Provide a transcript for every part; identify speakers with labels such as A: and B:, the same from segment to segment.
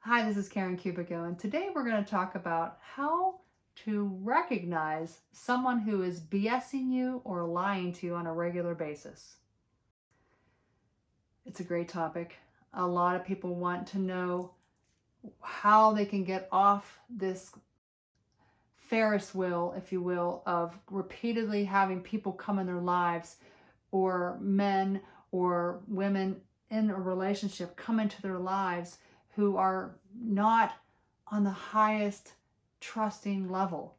A: Hi, this is Karen Kubicko, and today we're going to talk about how to recognize someone who is BSing you or lying to you on a regular basis. It's a great topic. A lot of people want to know how they can get off this Ferris wheel, if you will, of repeatedly having people come in their lives, or men or women in a relationship come into their lives who are not on the highest trusting level,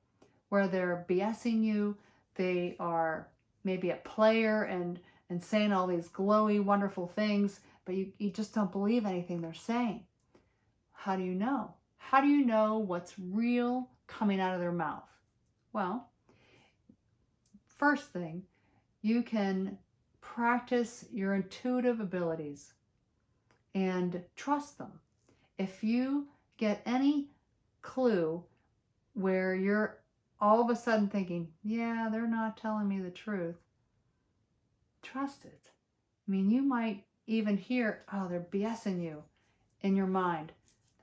A: where they're BSing you, they are maybe a player and saying all these glowy, wonderful things, but you just don't believe anything they're saying. How do you know? How do you know what's real coming out of their mouth? Well, first thing, you can practice your intuitive abilities and trust them. If you get any clue where you're all of a sudden thinking, yeah, they're not telling me the truth, trust it. I mean, you might even hear, oh, they're BSing you in your mind.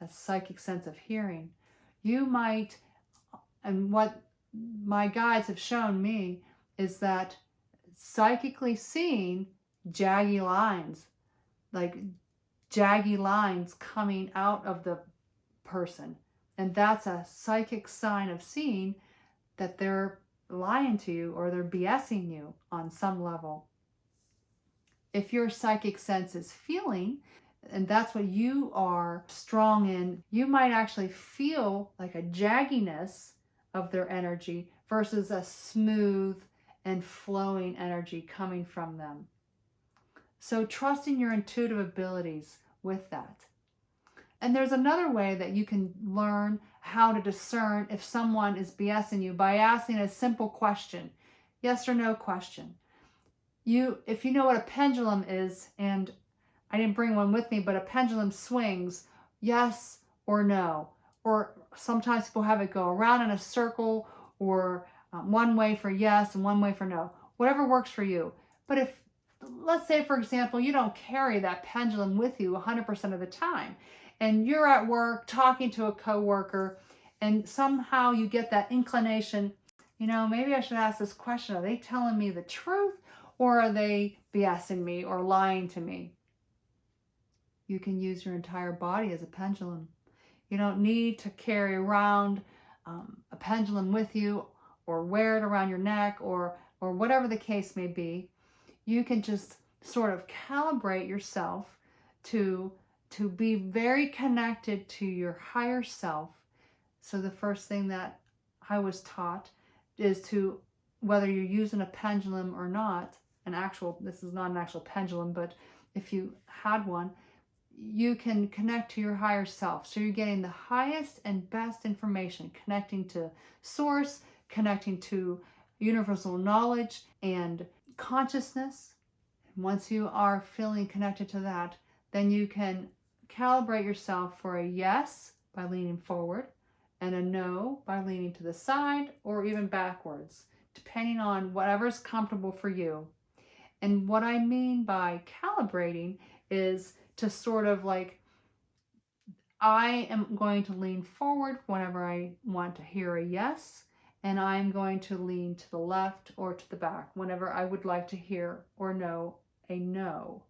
A: That psychic sense of hearing. You might, and what my guides have shown me is that psychically seeing jaggy lines, like jaggy lines coming out of the person. And that's a psychic sign of seeing that they're lying to you or they're BSing you on some level. If your psychic sense is feeling, and that's what you are strong in, you might actually feel like a jagginess of their energy versus a smooth and flowing energy coming from them. So trusting your intuitive abilities with that. And there's another way that you can learn how to discern if someone is BSing you by asking a simple question, yes or no question. If you know what a pendulum is, and I didn't bring one with me, but a pendulum swings yes or no. Or sometimes people have it go around in a circle, or one way for yes and one way for no. Whatever works for you. But if, let's say, for example, you don't carry that pendulum with you 100% of the time, and you're at work talking to a coworker, and somehow you get that inclination, maybe I should ask this question. Are they telling me the truth, or are they BSing me or lying to me? You can use your entire body as a pendulum. You don't need to carry around a pendulum with you or wear it around your neck or whatever the case may be. You can just sort of calibrate yourself to be very connected to your higher self. So the first thing that I was taught is to, whether you're using a pendulum or not, this is not an actual pendulum, but if you had one, you can connect to your higher self. So you're getting the highest and best information, connecting to source, connecting to universal knowledge and consciousness. Once you are feeling connected to that, then you can calibrate yourself for a yes by leaning forward and a no by leaning to the side or even backwards, depending on whatever's comfortable for you. And what I mean by calibrating is to sort of like, I am going to lean forward whenever I want to hear a yes, and I'm going to lean to the left or to the back whenever I would like to hear or know a no.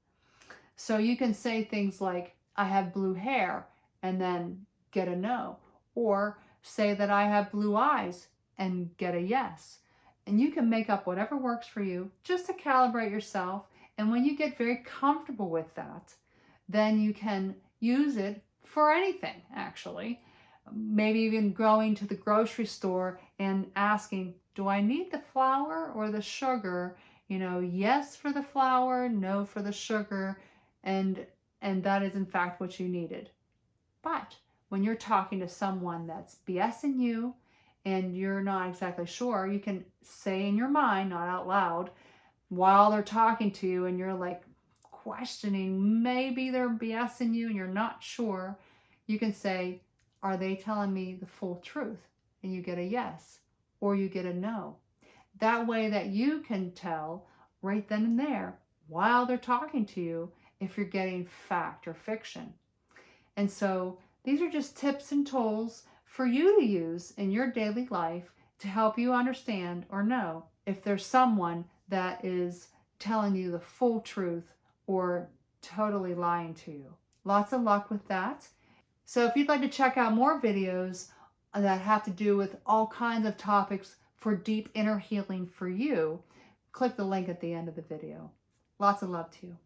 A: So you can say things like, I have blue hair, and then get a no. Or say that I have blue eyes and get a yes. And you can make up whatever works for you just to calibrate yourself. And when you get very comfortable with that, then you can use it for anything, actually. Maybe even going to the grocery store and asking, do I need the flour or the sugar? Yes for the flour, no for the sugar, and that is in fact what you needed. But when you're talking to someone that's BSing you and you're not exactly sure, you can say in your mind, not out loud, while they're talking to you and you're like questioning, maybe they're BSing you and you're not sure, you can say, are they telling me the full truth? And you get a yes or you get a no. That way that you can tell right then and there while they're talking to you if you're getting fact or fiction. And so These are just tips and tools for you to use in your daily life to help you understand or know if there's someone that is telling you the full truth or totally lying to you. Lots of luck with that. So if you'd like to check out more videos that have to do with all kinds of topics for deep inner healing for you, click the link at the end of the video. Lots of love to you.